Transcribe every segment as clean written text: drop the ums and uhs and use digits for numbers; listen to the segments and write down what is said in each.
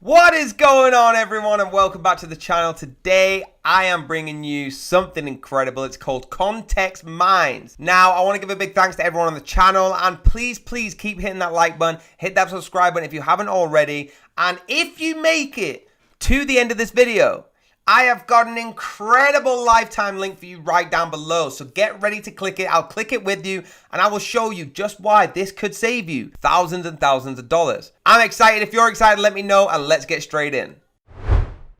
What is going on, everyone, and welcome back to the channel. Today I am bringing you something incredible. It's called Contextminds. Now I want to give a big thanks to everyone on the channel, and please keep hitting that like button, hit that subscribe button if you haven't already, and if you make it to the end of this video, I have got an incredible lifetime link for you right down below. So get ready to click it. I'll click it with you and I will show you just why this could save you thousands and thousands of dollars. I'm excited. If you're excited, let me know and let's get straight in.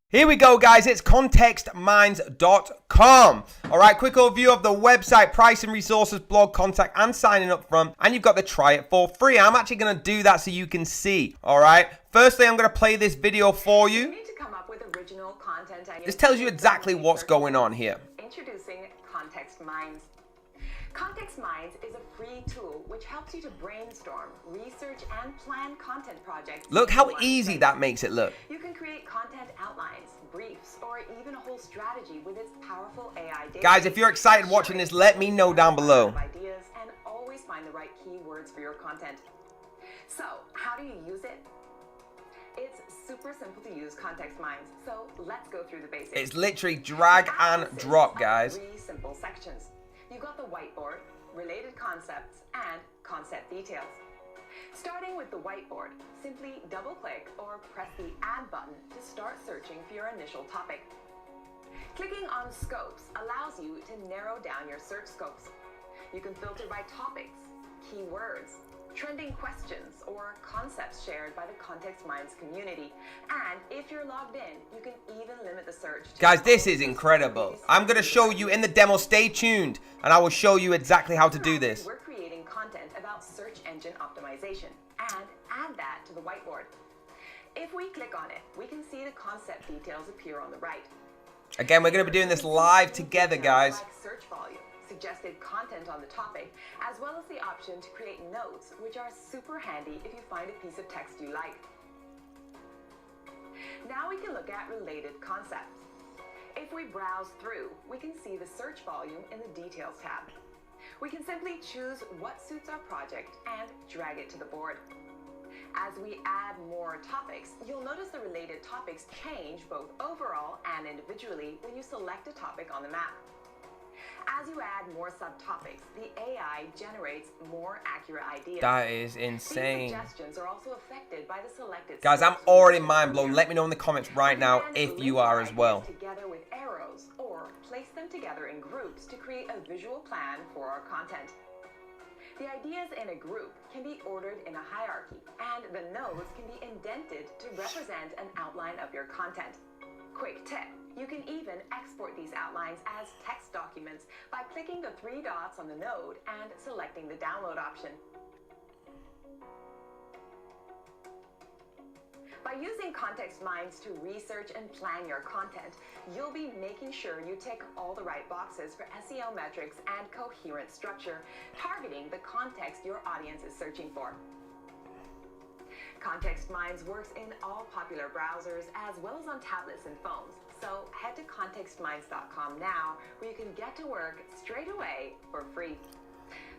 Here we go, guys. It's Contextminds.com. All right, quick overview of the website, pricing, resources, blog, contact, and signing up from. And you've got the try it for free. I'm actually going to do that so you can see. All right. Firstly, I'm going to play this video for you. Original content. This tells you exactly what's going on here. Introducing Contextminds. Contextminds is a free tool which helps you to brainstorm, research, and plan content projects. Look how easy that makes it look. You can create content outlines, briefs, or even a whole strategy with its powerful AI data. Guys, if you're excited watching this, let me know down below. Ideas and always find the right keywords for your content. So, how do you use it? It's super simple to use Contextminds, so let's go through the basics. It's literally drag and drop, guys. Three simple sections. You've got the whiteboard, related concepts, and concept details. Starting with the whiteboard, simply double-click or press the Add button to start searching for your initial topic. Clicking on Scopes allows you to narrow down your search scopes. You can filter by topics, keywords, trending questions, or concepts shared by the Contextminds community. And if you're logged in, you can even limit the search. Guys, this is incredible. I'm going to show you in the demo. Stay tuned, and I will show you exactly how to do this. We're creating content about search engine optimization, and add that to the whiteboard. If we click on it, we can see the concept details appear on the right. Again, we're going to be doing this live together, guys. Like search volume, suggested content on the topic, as well as the option to create notes, which are super handy if you find a piece of text you like. Now we can look at related concepts. If we browse through, we can see the search volume in the Details tab. We can simply choose what suits our project and drag it to the board. As we add more topics, you'll notice the related topics change both overall and individually when you select a topic on the map. As you add more subtopics, the AI generates more accurate ideas. That is insane. These suggestions are also affected by the selected. Guys, I'm already mind blown. Let me know in the comments right now if you are as well. Together with arrows, or place them together in groups to create a visual plan for our content. The ideas in a group can be ordered in a hierarchy, and the nodes can be indented to represent an outline of your content. Quick tip, you can even export these outlines as text documents by clicking the three dots on the node and selecting the download option. By using Contextminds to research and plan your content, you'll be making sure you tick all the right boxes for SEO metrics and coherent structure, targeting the context your audience is searching for. Contextminds works in all popular browsers as well as on tablets and phones. So head to Contextminds.com now, where you can get to work straight away for free.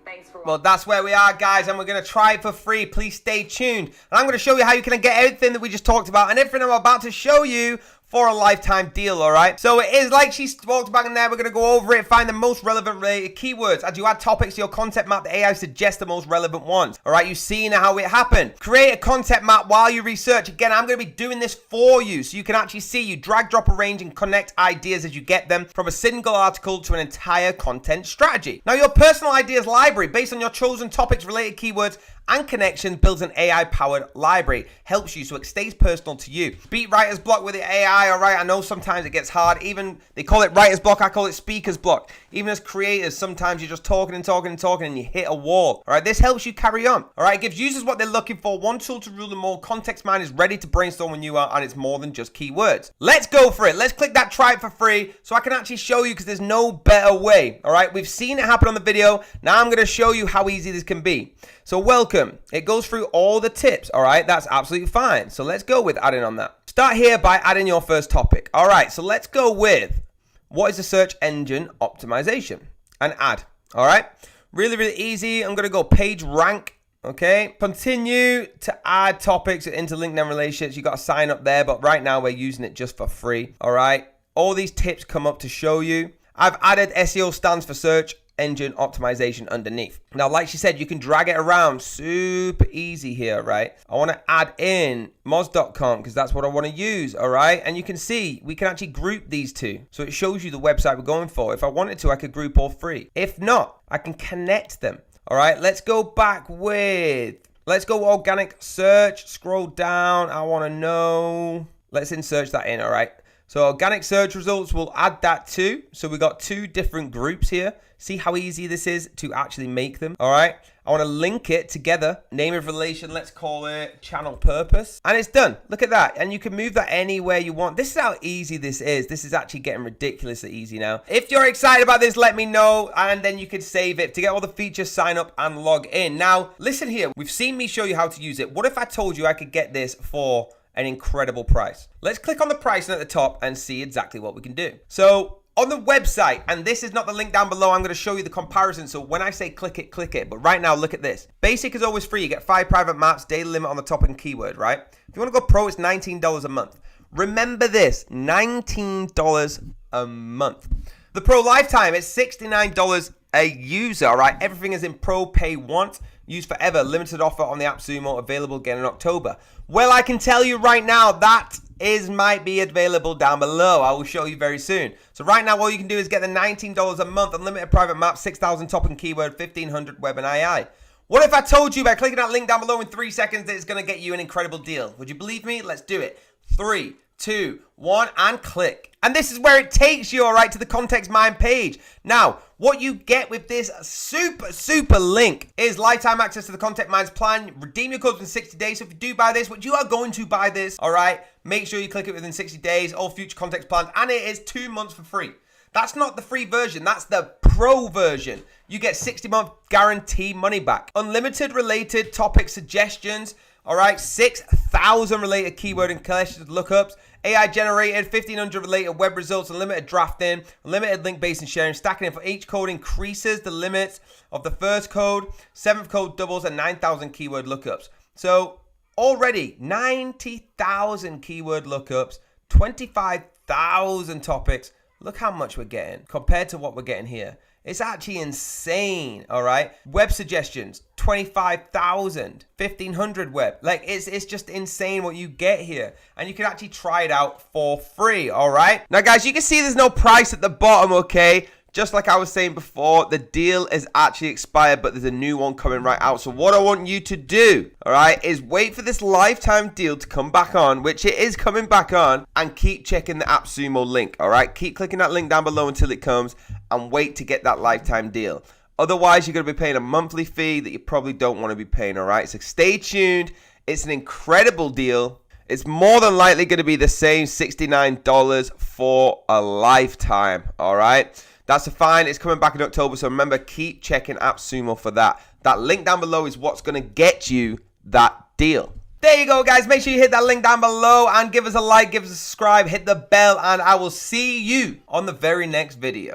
Thanks for watching. Well, that's where we are, guys, and we're going to try it for free. Please stay tuned. And I'm going to show you how you can get everything that we just talked about and everything I'm about to show you for a lifetime deal, all right? So it is like she talked about in there. We're going to go over it, find the most relevant related keywords. As you add topics to your concept map, the AI suggests the most relevant ones, all right? You've seen how it happened. Create a concept map while you research. Again, I'm going to be doing this for you so you can actually see. You drag, drop, arrange, and connect ideas as you get them from a single article to an entire content strategy. Now, your personal ideas library, based on your chosen topics, related keywords, and connection, builds an AI-powered library. Helps you so it stays personal to you. Beat writer's block with the AI, all right? I know sometimes it gets hard. Even they call it writer's block, I call it speaker's block. Even as creators, sometimes you're just talking and talking and talking and you hit a wall, all right? This helps you carry on, all right? It gives users what they're looking for. One tool to rule them all. Contextmind is ready to brainstorm when you are, and it's more than just keywords. Let's go for it. Let's click that try it for free so I can actually show you, because there's no better way, all right? We've seen it happen on the video. Now I'm going to show you how easy this can be. So welcome. It goes through all the tips, all right? That's absolutely fine. So let's go with adding on that. Start here by adding your first topic. All right, so let's go with what is the search engine optimization and add, all right? Really, really easy. I'm going to go page rank Okay, continue to add topics into LinkedIn relationships. You got to sign up there, but right now we're using it just for free. All right, all these tips come up to show you. I've added SEO stands for search engine optimization underneath. Now, like she said, you can drag it around super easy here, right? I want to add in moz.com because that's what I want to use, all right? And you can see we can actually group these two. So it shows you the website we're going for. If I wanted to, I could group all three. If not, I can connect them. All right, let's go back let's go organic search, scroll down. I want to know, let's insert that in, all right? So organic search results, we'll add that too. So we got two different groups here. See how easy this is to actually make them, all right? I want to link it together. Name of relation, let's call it channel purpose. And it's done. Look at that. And you can move that anywhere you want. This is how easy this is. This is actually getting ridiculously easy now. If you're excited about this, let me know. And then you can save it. To get all the features, sign up and log in. Now, listen here. We've seen me show you how to use it. What if I told you I could get this for an incredible price? Let's click on the pricing at the top and see exactly what we can do. So on the website, and this is not the link down below, I'm going to show you the comparison. So when I say click it, click it. But right now, look at this. Basic is always free. You get 5 private maps, daily limit on the topic and keyword, right? If you want to go pro, it's $19 a month. Remember this, $19 a month. The pro lifetime is $69 a user, all right? Everything is in pro, pay once, use forever. Limited offer on the AppSumo, available again in October. Well, I can tell you right now that might be available down below. I will show you very soon. So right now, all you can do is get the $19 a month, unlimited private map, 6,000 top and keyword, 1,500 web and AI. What if I told you by clicking that link down below in 3 seconds that it's going to get you an incredible deal? Would you believe me? Let's do it. 3, 2, 1, and click. And this is where it takes you, all right, to the Contextminds page. Now, what you get with this super link is lifetime access to the Contextminds plan. Redeem your codes in 60 days. So if you do buy this, which you are going to buy this, all right, make sure you click it within 60 days, all future context plans, and it is 2 months for free. That's not the free version. That's the pro version. You get 60-month guarantee money back. Unlimited related topic suggestions. All right, 6,000 related keyword and collections lookups, AI generated, 1,500 related web results, unlimited drafting, unlimited link based and sharing, stacking it for each code increases the limits of the first code, 7th code doubles, and 9,000 keyword lookups. So already 90,000 keyword lookups, 25,000 topics. Look how much we're getting compared to what we're getting here. It's actually insane, all right? Web suggestions, 25,000, 1,500 web. Like, it's just insane what you get here. And you can actually try it out for free, all right? Now, guys, you can see there's no price at the bottom, okay? Just like I was saying before, the deal is actually expired, but there's a new one coming right out. So what I want you to do, all right, is wait for this lifetime deal to come back on, which it is coming back on, and keep checking the AppSumo link, all right? Keep clicking that link down below until it comes, and wait to get that lifetime deal. Otherwise, you're going to be paying a monthly fee that you probably don't want to be paying, all right? So stay tuned. It's an incredible deal. It's more than likely going to be the same $69 for a lifetime, all right? That's a fine. It's coming back in October, so remember, keep checking AppSumo for that. That link down below is what's going to get you that deal. There you go, guys. Make sure you hit that link down below and give us a like, give us a subscribe, hit the bell, and I will see you on the very next video.